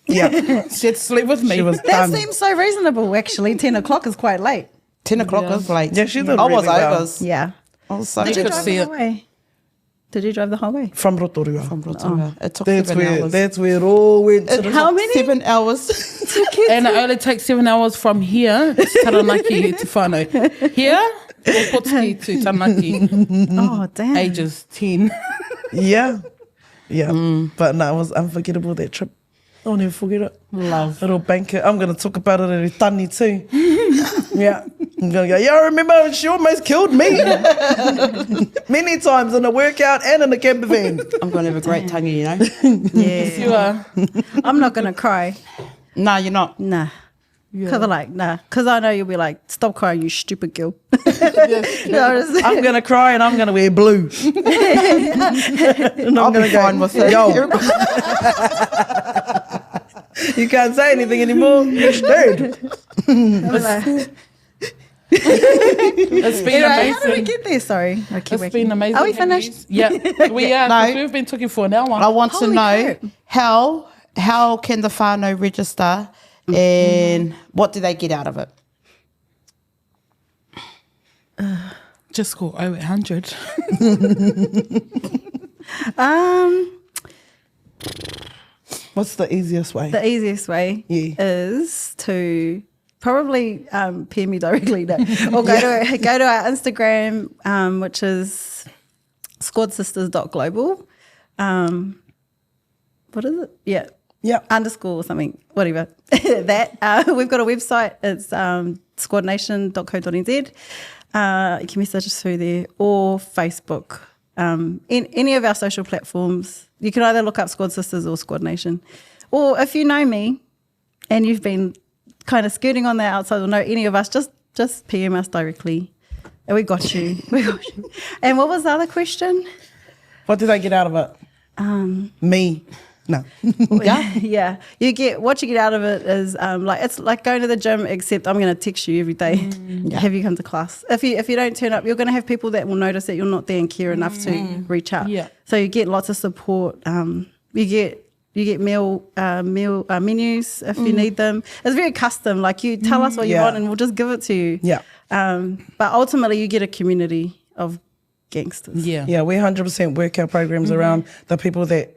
yeah, She had to sleep with me. she was That done. seems so reasonable, actually. 10 o'clock is quite late. 10 o'clock was late. Yeah, she did I was really well. overs. Yeah. I was so Did you could drive see the it. whole way? Did you drive the whole way? From Rotorua. Rotorua. It took That's 7 where hours. that's where it all went. To the How many? 7 hours. And it only takes 7 hours from here to Taranaki to whānau. Here, or Potiki to Taranaki. Oh, damn. Ages 10. Yeah. But no, it was unforgettable, that trip. I'll never forget it. Love. Little banker. I'm going to talk about it at Tani too. Yeah. I'm going to go, yeah, I remember when she almost killed me. Many times in a workout and in a camper van. I'm going to have a great tongue, you know. Yeah. You are. I'm not going to cry. No, you're not. Nah. Because I'm like, nah. Because I know you'll be like, stop crying, you stupid girl. I'm going to cry and I'm going to wear blue. And I'll I'm going be to go, fine with it. yo. You can't say anything anymore. You're scared. It's been Anyway, how did we amazing. get there? Sorry. I keep It's working. been amazing. Are we having finished? you. Yeah, we are. No. 'cause We've been talking for an hour. I want to Holy know crap. how can the whānau register and what do they get out of it? Just call 0800. What's the easiest way? The easiest way Yeah. is to probably peer me directly, no. Or go to our Instagram, which is squadsisters.global. What is it? Yeah. Yeah. underscore or something, whatever. That we've got a website. It's squadnation.co.nz. You can message us through there or Facebook. In any of our social platforms, you can either look up Squad Sisters or Squad Nation. Or if you know me and you've been kind of skirting on the outside or know any of us, just PM us directly. And we got you. We got you. And what was the other question? What did I get out of it? Me. No. Yeah. You get what you get out of it is like it's like going to the gym, except I'm going to text you every day. Have you come to class? If you don't turn up, you're going to have people that will notice that you're not there and care enough to reach out. Yeah. So you get lots of support. You get meal menus if you need them. It's very custom. Like you tell us what you want and we'll just give it to you. Yeah. But ultimately, you get a community of gangsters. Yeah. Yeah, we 100% work our programs around the people that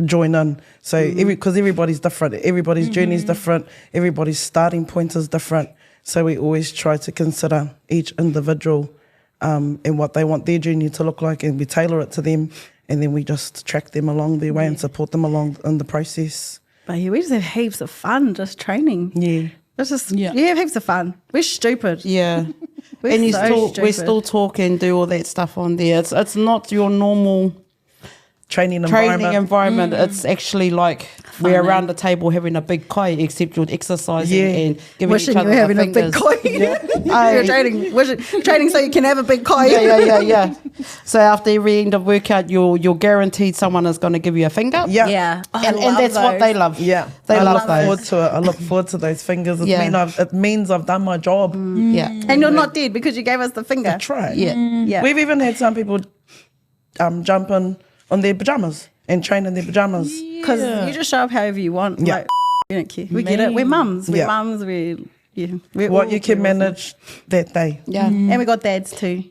join in. So because everybody's different, everybody's journey is different, everybody's starting point is different. So we always try to consider each individual and what they want their journey to look like, and we tailor it to them, and then we just track them along their way and support them along in the process. But yeah, we just have heaps of fun just training. Yeah. It's just you have heaps of fun. We're stupid. Yeah. We're And so we stupid. still talk and do all that stuff on there. It's not your normal Training training environment. environment. It's actually like we're around the table having a big kai, except you're exercising and giving Wishing each you other were the having a big fingers. koi. You're training so you can have a big koi. Yeah. So after every end of workout, you're guaranteed someone is going to give you a finger. Yeah. Yeah. Oh, I And love that's what those. they love. Yeah, They I love look forward those. to it. I look forward to those fingers. It means I've done my job. Yeah. And you're not dead because you gave us the finger. That's right. Yeah. Yeah. We've even had some people jump in on their pajamas and train in their pajamas. Because you just show up however you want. Yeah. Like, you don't care. We get it. We're mums. We're Yeah. mums. We're What all you can awesome. manage that day. Yeah. And we got dads too.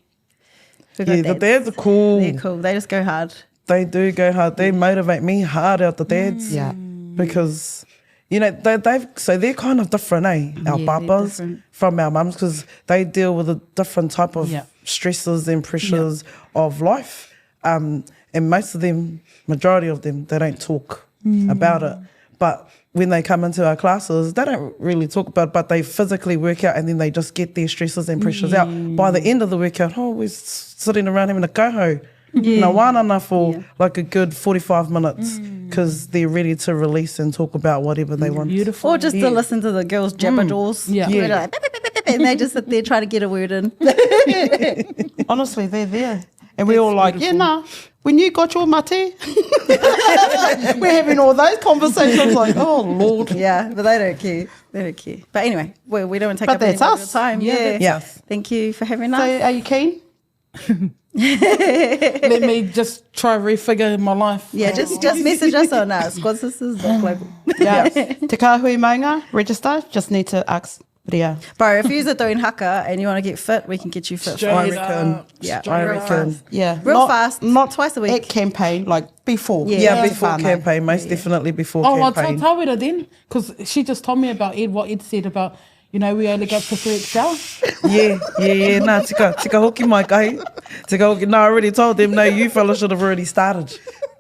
We got Yeah, the dads are cool. They're cool. They just go hard. They do go hard. They motivate me hard out the dads. Yeah. Because, you know, they're kind of different, eh? Our Yeah, they're papas different. from our mums, because they deal with a different type of Yeah. stresses and pressures of life. And most of them, majority of them, they don't talk about it. But when they come into our classes, they don't really talk about it, but they physically work out and then they just get their stresses and pressures out. By the end of the workout, we're sitting around having a koho. Na wānana for like a good 45 minutes because they're ready to release and talk about whatever they want. Beautiful. Or just to listen to the girls' jabberjaws. Yeah. Where they're like, "Beep, beep, beep, beep, beep," and they just sit there trying to get a word in. Honestly, they're there. And we're all like, when you got your mate, we're having all those conversations like, oh, Lord. Yeah, but they don't care. They don't care. But anyway, we don't want to take But up any that's more of us. your time. Yeah. Yeah. Thank you for having us. So are you keen? Let me just try refigure my life. Yeah, just message us on Squad Sisters Global. Yeah. Te kahui maunga, register, just need to ask Ria. Bro, if you're doing haka and you want to get fit, we can get you fit. Straight I reckon. up. Yeah, I real reckon. fast. Yeah. Real fast, Not twice a week. At campaign, like before. Yeah. Yeah, Yeah. before Whānau. campaign, most definitely before Oh, I'll campaign. tell Tawera then, because she just told me about Ed, what Ed said about, you know, we only go for 3XL. Yeah. Nah, tika hoki mai kai. Tika hoki. No, I already told them, no, you fellas should have already started.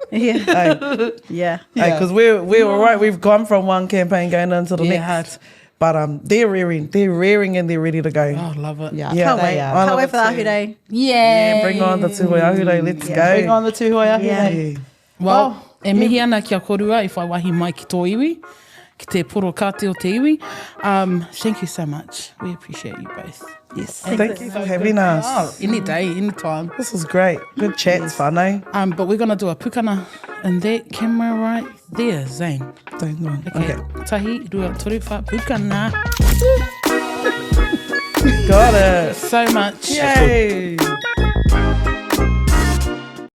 Yeah. Hey, Yeah. because we're all right. We've gone from one campaign going into the Yeah. next. But they're rearing and they're ready to go. Oh, love it. Yeah. Yeah. Can't they wait. are. I Can't love wait it for the too. Ahu Day. Yeah, bring on the tuhui ahure, let's go. Bring on the tuhoia. Yeah. Yeah. Well, e mihi ana kia korua i whai wahi mai ki tō iwi, ki te poro kāte o te iwi. Thank you so much. We appreciate you both. Yes. Thank you for having us. Oh, any day, any time. This was great. Good chats, whānau. But we're going to do a pukana in that camera right there, Zane. Okay. Tahi, rua, toru, wha, pukana. Got it. So much. Yay.